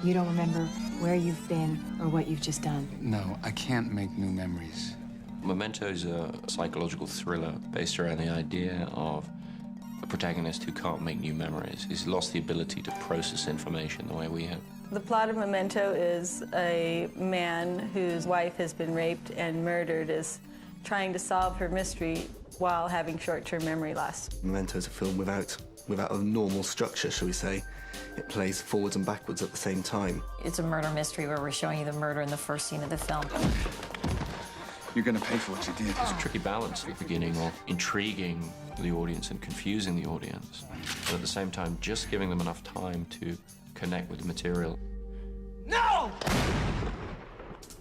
You don't remember where you've been or what you've just done. No, I can't make new memories. Memento is a psychological thriller based around the idea of a protagonist who can't make new memories. He's lost the ability to process information the way we have. The plot of Memento is a man whose wife has been raped and murdered is trying to solve her mystery while having short-term memory loss. Memento is a film without a normal structure, shall we say. It plays forwards and backwards at the same time. It's a murder mystery where we're showing you the murder in the first scene of the film. You're gonna pay for what you did. It's a tricky balance at the beginning of intriguing the audience and confusing the audience, but at the same time just giving them enough time to connect with the material. No!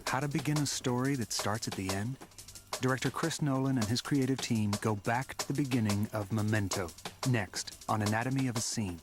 How to begin a story that starts at the end? Director Chris Nolan and his creative team go back to the beginning of Memento, next on Anatomy of a Scene.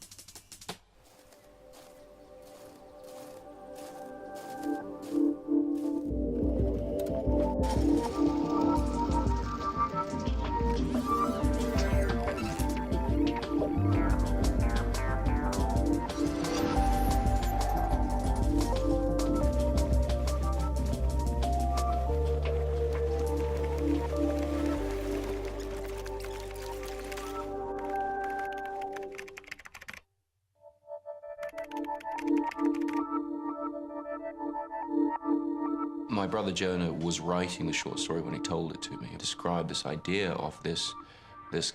My brother Jonah was writing the short story when he told it to me. He described this idea of this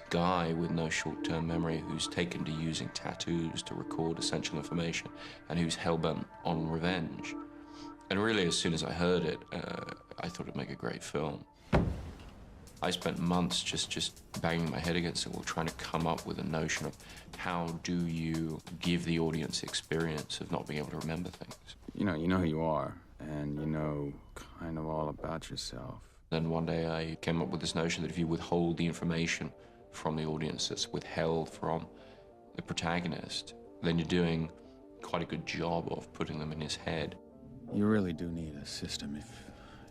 guy with no short-term memory who's taken to using tattoos to record essential information and who's hell-bent on revenge. And really, as soon as I heard it, I thought it'd make a great film. I spent months just banging my head against it, trying to come up with a notion of how do you give the audience the experience of not being able to remember things. You know who you are, and you know kind of all about yourself. Then one day I came up with this notion that if you withhold the information from the audience that's withheld from the protagonist, then you're doing quite a good job of putting them in his head. You really do need a system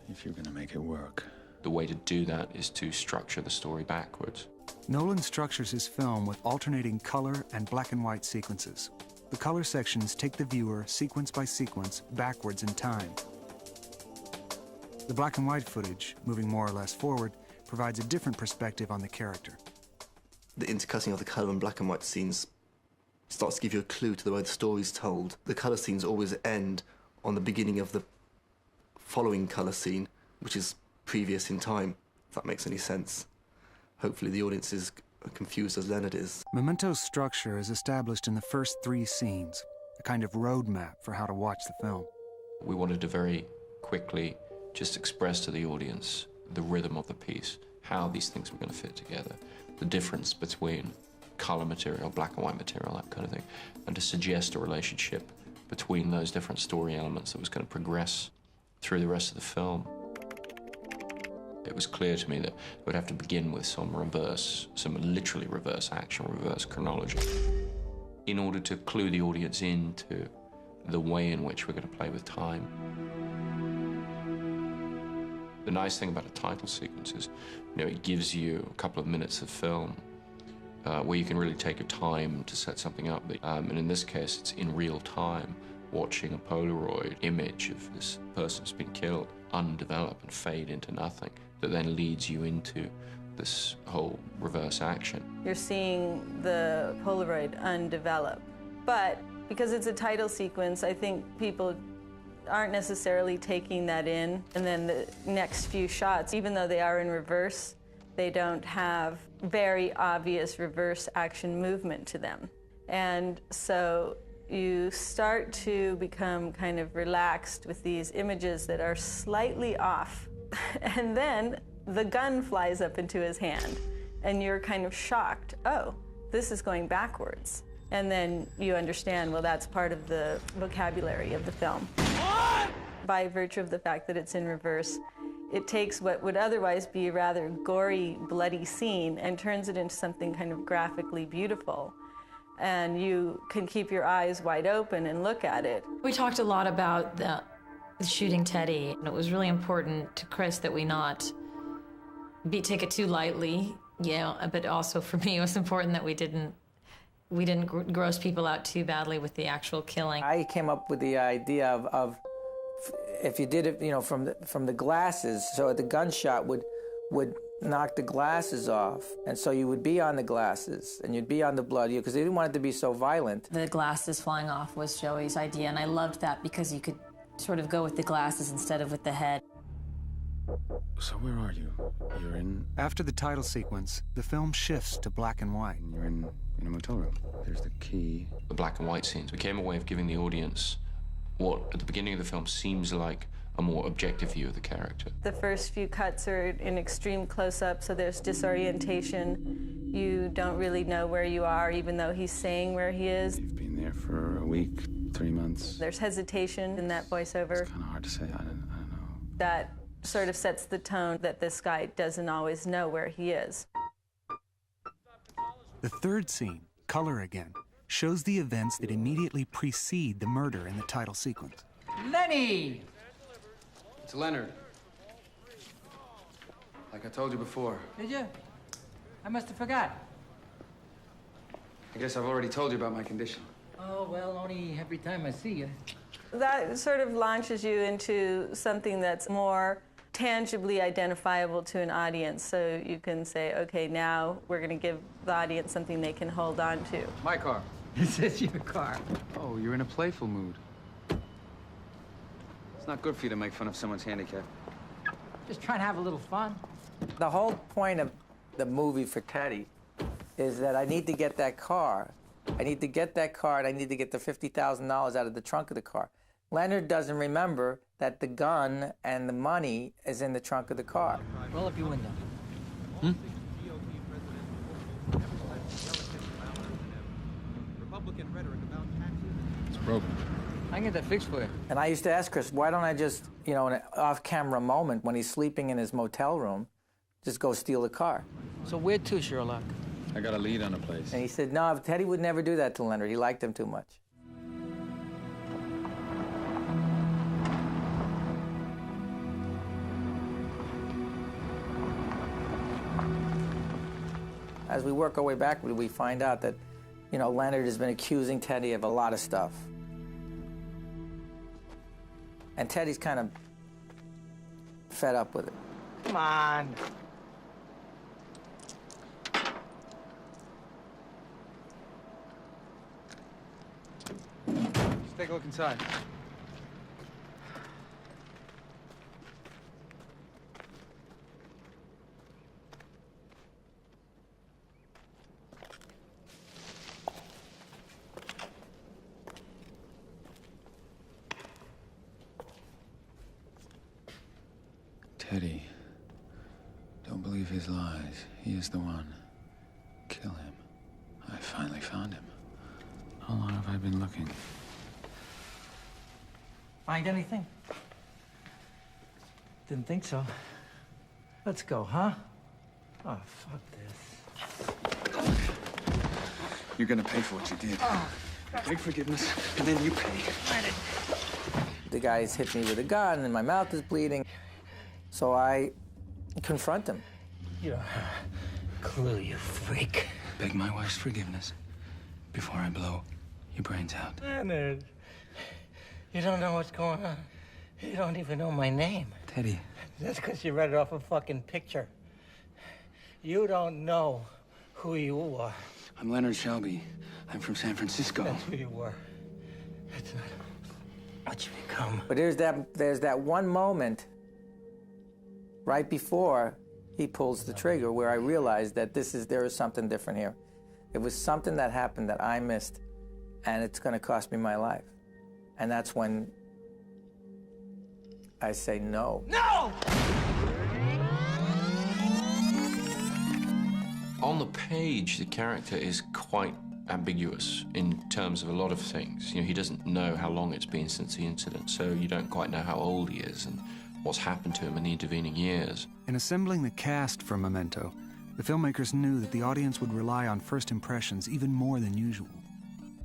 if you're gonna make it work. The way to do that is to structure the story backwards. Nolan structures his film with alternating color and black and white sequences. The color sections take the viewer sequence by sequence backwards in time. The black and white footage, moving more or less forward, provides a different perspective on the character. The intercutting of the colour and black and white scenes starts to give you a clue to the way the story's told. The colour scenes always end on the beginning of the following colour scene, which is previous in time, if that makes any sense. Hopefully the audience is confused as Leonard is. Memento's structure is established in the first 3 scenes, a kind of roadmap for how to watch the film. We wanted to very quickly just express to the audience the rhythm of the piece, how these things were going to fit together, the difference between color material, black and white material, that kind of thing, and to suggest a relationship between those different story elements that was going to progress through the rest of the film. It was clear to me that we'd have to begin with some literally reverse action, reverse chronology, in order to clue the audience into the way in which we're going to play with time. The nice thing about a title sequence is, it gives you a couple of minutes of film where you can really take your time to set something up. And in this case, it's in real time, watching a Polaroid image of this person who's been killed undevelop and fade into nothing, that then leads you into this whole reverse action. You're seeing the Polaroid undevelop, but because it's a title sequence, I think people aren't necessarily taking that in. And then the next few shots, even though they are in reverse, they don't have very obvious reverse action movement to them. And so you start to become kind of relaxed with these images that are slightly off. And then the gun flies up into his hand, and you're kind of shocked. Oh, this is going backwards. And then you understand, well, that's part of the vocabulary of the film. What? By virtue of the fact that it's in reverse, it takes what would otherwise be a rather gory, bloody scene and turns it into something kind of graphically beautiful. And you can keep your eyes wide open and look at it. We talked a lot about the shooting Teddy, and it was really important to Chris that we not take it too lightly, but also for me it was important that we didn't we didn't gross people out too badly with the actual killing. I came up with the idea of if you did it, you know, from the glasses, so the gunshot would knock the glasses off, and so you would be on the glasses, and you'd be on the blood, because they didn't want it to be so violent. The glasses flying off was Joey's idea, and I loved that because you could sort of go with the glasses instead of with the head. So where are you? You're in... After the title sequence, the film shifts to black and white. You're in a motel room. There's the key. The black and white scenes became a way of giving the audience what, at the beginning of the film, seems like a more objective view of the character. The first few cuts are in extreme close-up, so there's disorientation. You don't really know where you are, even though he's saying where he is. You've been there for a week, 3 months. There's hesitation in that voiceover. It's kind of hard to say. I don't know. That sort of sets the tone that this guy doesn't always know where he is. The third scene, Color Again, shows the events that immediately precede the murder in the title sequence. Lenny! It's Leonard. Like I told you before. Did you? I must have forgot. I guess I've already told you about my condition. Oh, well, only every time I see you. That sort of launches you into something that's more tangibly identifiable to an audience. So you can say, okay, now we're going to give the audience something they can hold on to. My car. This is your car. Oh, you're in a playful mood. It's not good for you to make fun of someone's handicap. Just trying to have a little fun. The whole point of the movie for Teddy is that I need to get that car. I need to get that car, and I need to get the $50,000 out of the trunk of the car. Leonard doesn't remember that the gun and the money is in the trunk of the car. Roll up your window. It's broken. I can get that fixed for you. And I used to ask Chris, why don't I just, you know, in an off-camera moment when he's sleeping in his motel room, just go steal the car? So where to, Sherlock? I got a lead on a place. And he said, no, Teddy would never do that to Leonard. He liked him too much. As we work our way backward, we find out that, you know, Leonard has been accusing Teddy of a lot of stuff. And Teddy's kind of fed up with it. Come on. Let's take a look inside. Teddy, don't believe his lies. He is the one. Kill him. I finally found him. How long have I been looking? Find anything? Didn't think so. Let's go, huh? Oh, fuck this. You're gonna pay for what you did. Beg forgiveness, and then you pay. The guy's hit me with a gun, and my mouth is bleeding. So I confront him. You don't have a clue, you freak. Beg my wife's forgiveness before I blow your brains out. Leonard, you don't know what's going on. You don't even know my name. Teddy. That's because you read it off a fucking picture. You don't know who you are. I'm Leonard Shelby. I'm from San Francisco. That's who you were. That's not what you become. But there's that one moment right before he pulls the trigger where I realized that there is something different here. It was something that happened that I missed, and it's going to cost me my life. And that's when I say no. No! On the page, the character is quite ambiguous in terms of a lot of things. You know, he doesn't know how long it's been since the incident, so you don't quite know how old he is and what's happened to him in the intervening years. In assembling the cast for Memento, the filmmakers knew that the audience would rely on first impressions even more than usual.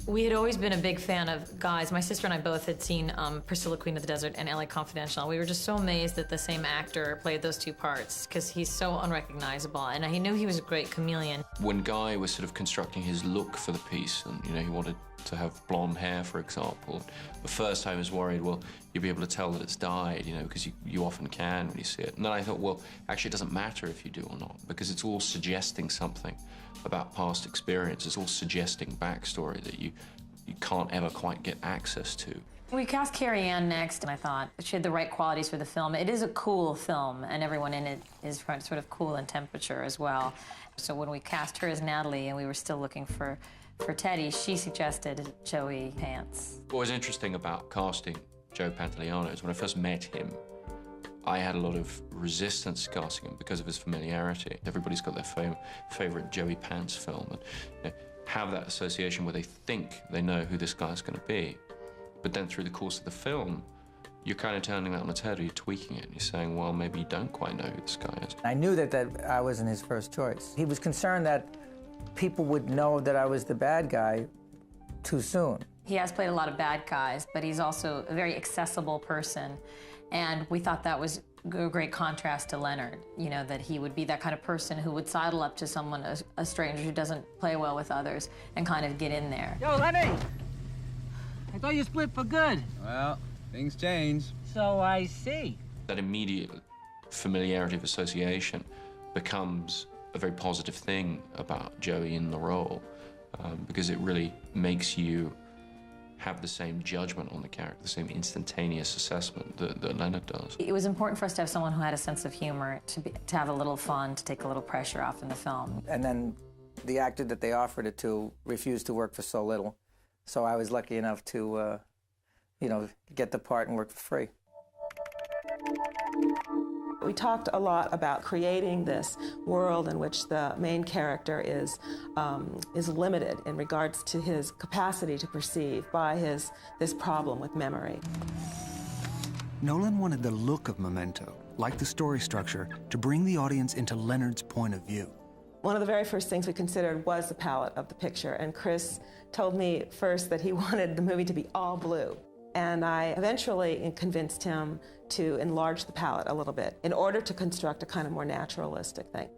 We had always been a big fan of guys. My sister and I both had seen Priscilla, Queen of the Desert, and LA Confidential. We were just so amazed that the same actor played those two parts, because he's so unrecognizable, and I knew he was a great chameleon. When Guy was sort of constructing his look for the piece, and he wanted to have blonde hair, for example, the first time I was worried, well, you'll be able to tell that it's dyed, because you often can when you see it. And then I thought, well, actually it doesn't matter if you do or not, because it's all suggesting something about past experience. It's all suggesting backstory that you can't ever quite get access to. We cast Carrie Ann next, and I thought she had the right qualities for the film. It is a cool film, and everyone in it is sort of cool in temperature as well. So when we cast her as Natalie, and we were still looking for Teddy, she suggested Joey Pants. What was interesting about casting Joe Pantoliano is when I first met him, I had a lot of resistance to casting him because of his familiarity. Everybody's got their favorite Joey Pants film, and have that association where they think they know who this guy's going to be. But then through the course of the film, you're kind of turning that on its head, or you're tweaking it, and you're saying, well, maybe you don't quite know who this guy is. I knew that I wasn't his first choice. He was concerned that people would know that I was the bad guy too soon. He has played a lot of bad guys, but he's also a very accessible person. And we thought that was a great contrast to Leonard, that he would be that kind of person who would sidle up to someone, a stranger who doesn't play well with others, and kind of get in there. Yo, Lenny! I thought you split for good. Well, things change. So I see. That immediate familiarity of association becomes a very positive thing about Joey in the role, because it really makes you have the same judgment on the character, the same instantaneous assessment that Leonard does. It was important for us to have someone who had a sense of humor, to have a little fun, to take a little pressure off in the film. And then the actor that they offered it to refused to work for so little. So I was lucky enough to, get the part and work for free. We talked a lot about creating this world in which the main character is limited in regards to his capacity to perceive by this problem with memory. Nolan wanted the look of Memento, like the story structure, to bring the audience into Leonard's point of view. One of the very first things we considered was the palette of the picture, and Chris told me first that he wanted the movie to be all blue. And I eventually convinced him to enlarge the palette a little bit in order to construct a kind of more naturalistic thing.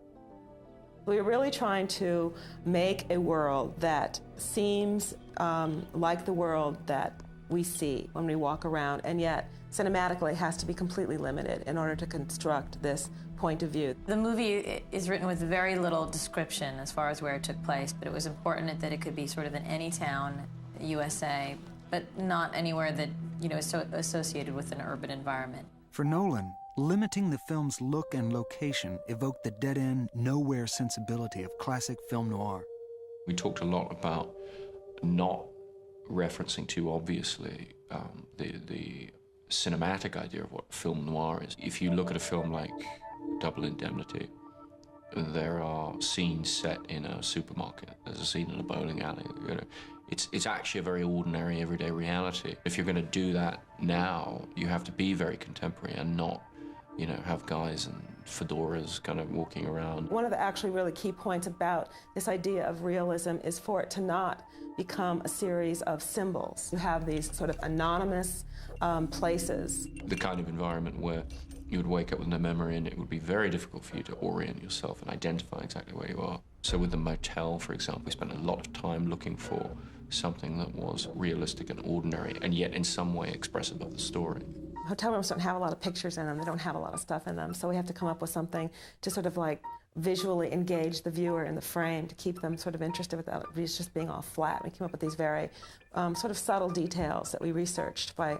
We were really trying to make a world that seems like the world that we see when we walk around, and yet cinematically has to be completely limited in order to construct this point of view. The movie is written with very little description as far as where it took place, but it was important that it could be sort of in any town, USA, but not anywhere that, is so associated with an urban environment. For Nolan, limiting the film's look and location evoked the dead-end, nowhere sensibility of classic film noir. We talked a lot about not referencing too obviously the cinematic idea of what film noir is. If you look at a film like Double Indemnity, there are scenes set in a supermarket. There's a scene in a bowling alley. It's actually a very ordinary, everyday reality. If you're going to do that now, you have to be very contemporary and not, have guys in fedoras kind of walking around. One of the actually really key points about this idea of realism is for it to not become a series of symbols. You have these sort of anonymous places. The kind of environment where you would wake up with no memory, and it would be very difficult for you to orient yourself and identify exactly where you are. So with the motel, for example, we spent a lot of time looking for something that was realistic and ordinary, and yet in some way expressive of the story. Hotel rooms don't have a lot of pictures in them. They don't have a lot of stuff in them. So we have to come up with something to sort of like visually engage the viewer in the frame to keep them sort of interested without it just being all flat. We came up with these very sort of subtle details that we researched by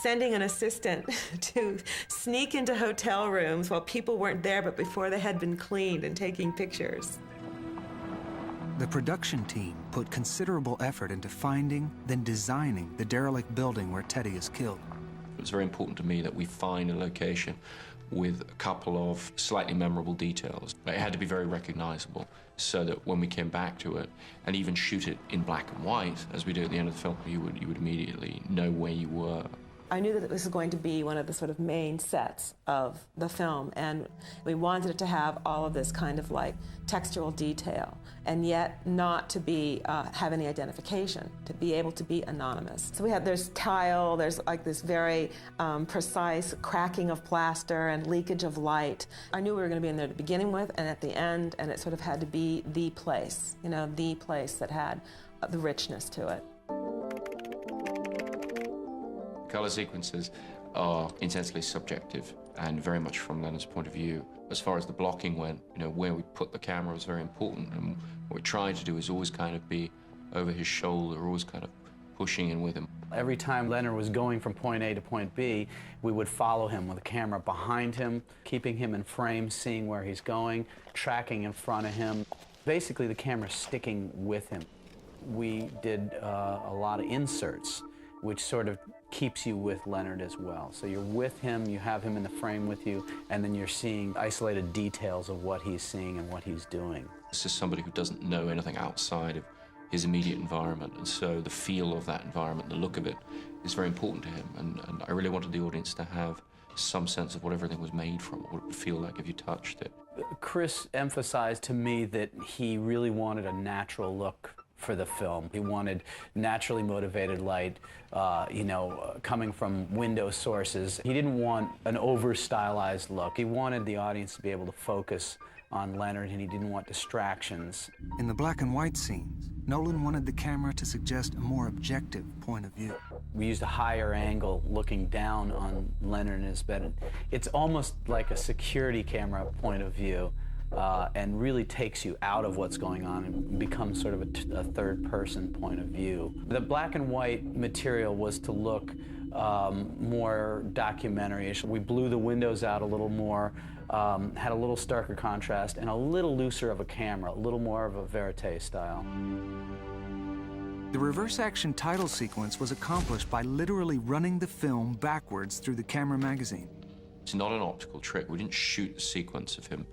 sending an assistant to sneak into hotel rooms while people weren't there, but before they had been cleaned, and taking pictures. The production team put considerable effort into finding, then designing the derelict building where Teddy is killed. It's very important to me that we find a location with a couple of slightly memorable details. It had to be very recognizable so that when we came back to it, and even shoot it in black and white, as we do at the end of the film, you would immediately know where you were I knew that this was going to be one of the sort of main sets of the film, and we wanted it to have all of this kind of like textural detail, and yet not to be have any identification, to be able to be anonymous. So there's tile, there's like this very precise cracking of plaster and leakage of light. I knew we were going to be in there to begin with and at the end, and it sort of had to be the place, you know, the place that had the richness to it. Color sequences are intensely subjective and very much from Leonard's point of view. As far as the blocking went, you know, where we put the camera was very important, and what we tried to do is always kind of be over his shoulder, always kind of pushing in with him. Every time Leonard was going from point A to point B, we would follow him with the camera behind him, keeping him in frame, seeing where he's going, tracking in front of him. Basically, the camera sticking with him. We did a lot of inserts, which sort of keeps you with Leonard as well. So you're with him, you have him in the frame with you, and then you're seeing isolated details of what he's seeing and what he's doing. This is somebody who doesn't know anything outside of his immediate environment, and so the feel of that environment, the look of it, is very important to him, and I really wanted the audience to have some sense of what everything was made from, what it would feel like if you touched it. Chris emphasized to me that he really wanted a natural look for the film. He wanted naturally motivated light, coming from window sources. He didn't want an over-stylized look. He wanted the audience to be able to focus on Leonard, and he didn't want distractions. In the black and white scenes, Nolan wanted the camera to suggest a more objective point of view. We used a higher angle looking down on Leonard in his bed. It's almost like a security camera point of view, and really takes you out of what's going on and becomes sort of a third-person point of view. The black and white material was to look more documentary-ish. We blew the windows out a little more, had a little starker contrast, and a little looser of a camera, a little more of a verite style. The reverse action title sequence was accomplished by literally running the film backwards through the camera magazine. It's not an optical trick. We didn't shoot the sequence of him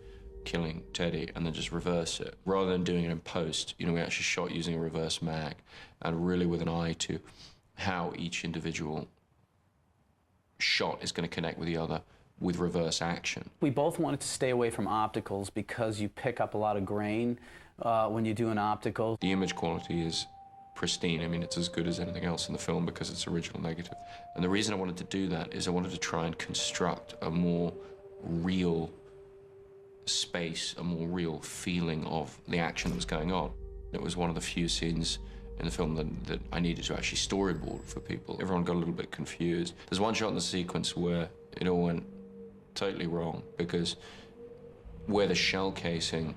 killing Teddy and then just reverse it. Rather than doing it in post, we actually shot using a reverse mag, and really with an eye to how each individual shot is going to connect with the other with reverse action. We both wanted to stay away from opticals because you pick up a lot of grain when you do an optical. The image quality is pristine. I mean, it's as good as anything else in the film because it's original negative. And the reason I wanted to do that is I wanted to try and construct a more real space, a more real feeling of the action that was going on. It was one of the few scenes in the film that I needed to actually storyboard for people. Everyone got a little bit confused. There's one shot in the sequence where it all went totally wrong, because where the shell casing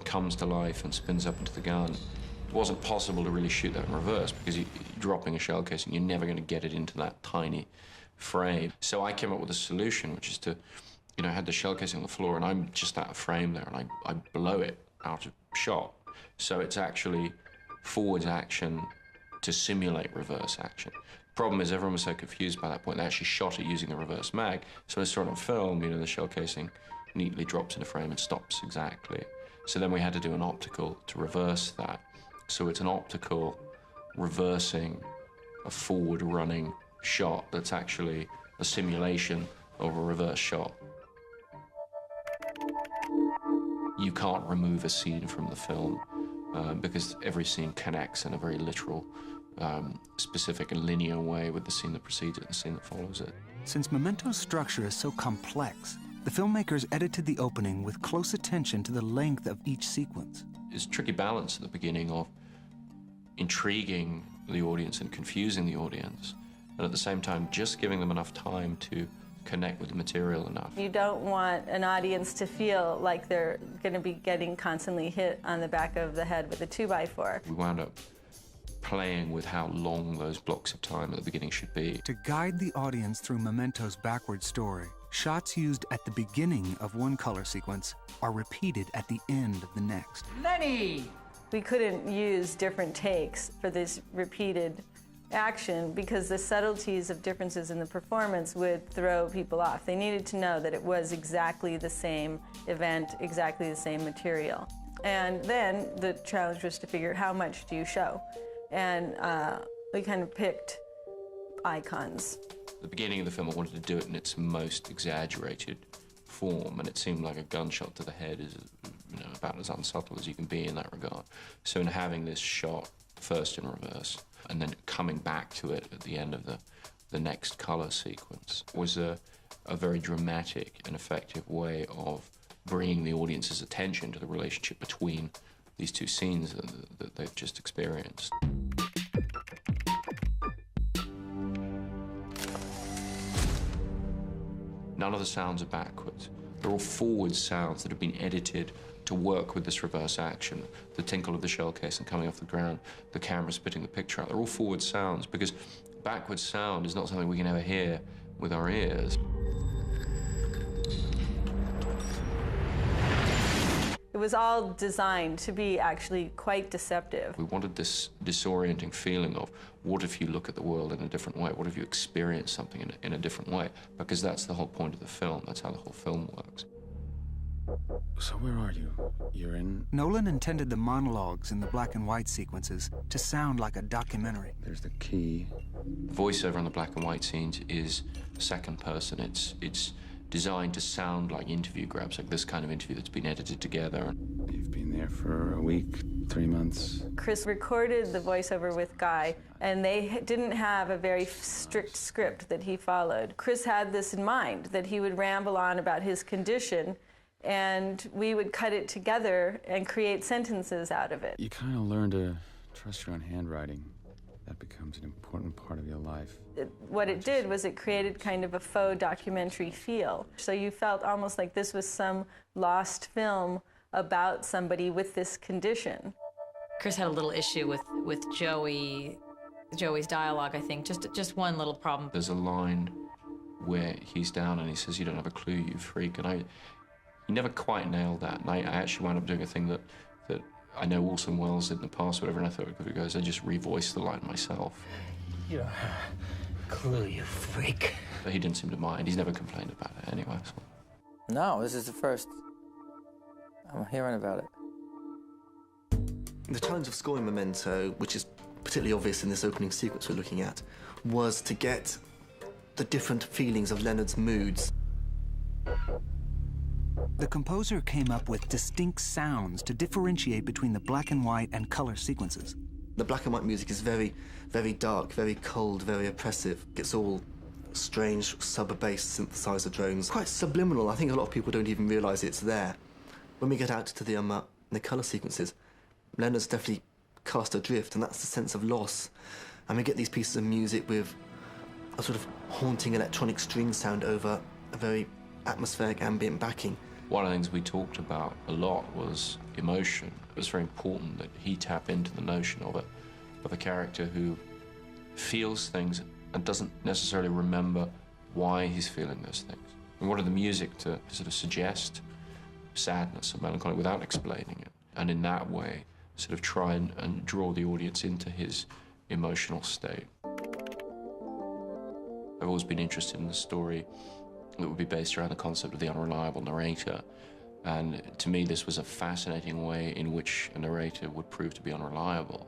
comes to life and spins up into the gun, it wasn't possible to really shoot that in reverse, because you're dropping a shell casing, you're never going to get it into that tiny frame. So I came up with a solution, which is to I had the shell casing on the floor, and I'm just out of frame there, and I blow it out of shot. So it's actually forwards action to simulate reverse action. Problem is, everyone was so confused by that point, they actually shot it using the reverse mag. So when I saw it on film, the shell casing neatly drops in a frame and stops exactly. So then we had to do an optical to reverse that. So it's an optical reversing a forward running shot that's actually a simulation of a reverse shot. You can't remove a scene from the film because every scene connects in a very literal, specific and linear way with the scene that precedes it and the scene that follows it. Since Memento's structure is so complex, the filmmakers edited the opening with close attention to the length of each sequence. It's a tricky balance at the beginning of intriguing the audience and confusing the audience, and at the same time just giving them enough time to connect with the material enough. You don't want an audience to feel like they're going to be getting constantly hit on the back of the head with a 2x4. We wound up playing with how long those blocks of time at the beginning should be. To guide the audience through Memento's backward story, shots used at the beginning of one color sequence are repeated at the end of the next. Lenny! We couldn't use different takes for this repeated action because the subtleties of differences in the performance would throw people off. They needed to know that it was exactly the same event, exactly the same material. And then the challenge was to figure how much do you show. And we kind of picked icons. At the beginning of the film, I wanted to do it in its most exaggerated form, and it seemed like a gunshot to the head is, you know, about as unsubtle as you can be in that regard. So in having this shot first in reverse and then coming back to it at the end of the next color sequence was a very dramatic and effective way of bringing the audience's attention to the relationship between these two scenes that they've just experienced. None of the sounds are backwards. They're all forward sounds that have been edited to work with this reverse action. The tinkle of the shell casing coming off the ground, the camera spitting the picture out. They're all forward sounds because backward sound is not something we can ever hear with our ears. It was all designed to be actually quite deceptive. We wanted this disorienting feeling of, what if you look at the world in a different way? What if you experience something in a different way? Because that's the whole point of the film. That's how the whole film works. So where are you? You're in... Nolan intended the monologues in the black and white sequences to sound like a documentary. There's the key. The voiceover on the black and white scenes is second person. It's designed to sound like interview grabs, like this kind of interview that's been edited together. You've been there for a week, 3 months. Chris recorded the voiceover with Guy, and they didn't have a very strict script that he followed. Chris had this in mind, that he would ramble on about his condition, and we would cut it together and create sentences out of it. You kind of learn to trust your own handwriting. That becomes an important part of your life. What it did was it created kind of a faux documentary feel. So you felt almost like this was some lost film about somebody with this condition. Chris had a little issue with Joey's dialogue, I think. Just one little problem. There's a line where he's down and he says, "You don't have a clue, you freak." And he never quite nailed that. And I actually wound up doing a thing that I know Orson Welles did in the past, whatever, and I thought it goes, I just revoiced the line myself. You don't have a clue, you freak. But he didn't seem to mind. He's never complained about it anyway. So. No, this is the first I'm hearing about it. The challenge of scoring Memento, which is particularly obvious in this opening sequence we're looking at, was to get the different feelings of Leonard's moods. The composer came up with distinct sounds to differentiate between the black and white and color sequences. The black and white music is very, very dark, very cold, very oppressive. It's all strange sub-bass synthesizer drones. Quite subliminal. I think a lot of people don't even realize it's there. When we get out to the color sequences, Leonard's definitely cast adrift, and that's the sense of loss. And we get these pieces of music with a sort of haunting electronic string sound over a very atmospheric ambient backing. One of the things we talked about a lot was emotion. It was very important that he tap into the notion of a character who feels things and doesn't necessarily remember why he's feeling those things. We wanted the music to sort of suggest sadness and melancholy without explaining it, and in that way sort of try and draw the audience into his emotional state. I've always been interested in the story that would be based around the concept of the unreliable narrator. And to me, this was a fascinating way in which a narrator would prove to be unreliable.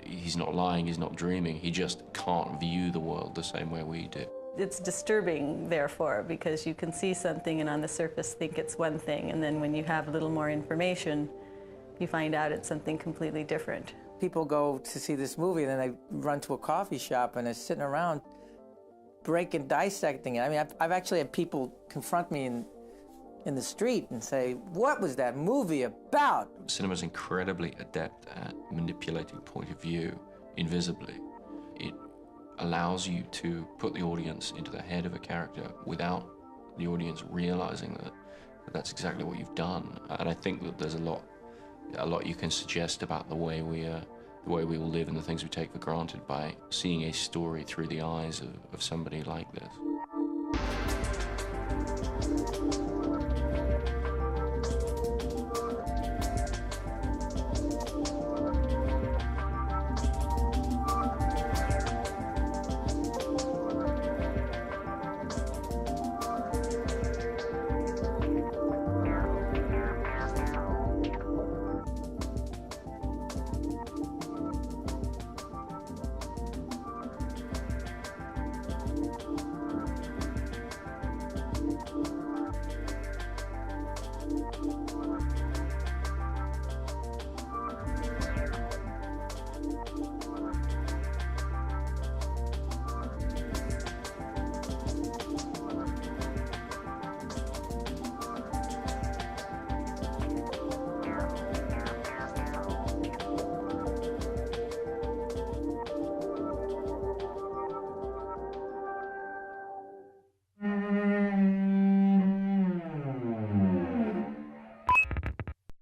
He's not lying, he's not dreaming, he just can't view the world the same way we do. It's disturbing, therefore, because you can see something and on the surface think it's one thing, and then when you have a little more information, you find out it's something completely different. People go to see this movie, and then they run to a coffee shop, and they're sitting around breaking, dissecting it. I mean, I've actually had people confront me in the street and say, "What was that movie about?" Cinema's incredibly adept at manipulating point of view invisibly. It allows you to put the audience into the head of a character without the audience realizing that that's exactly what you've done. And I think that there's a lot you can suggest about the way we all live and the things we take for granted by seeing a story through the eyes of somebody like this.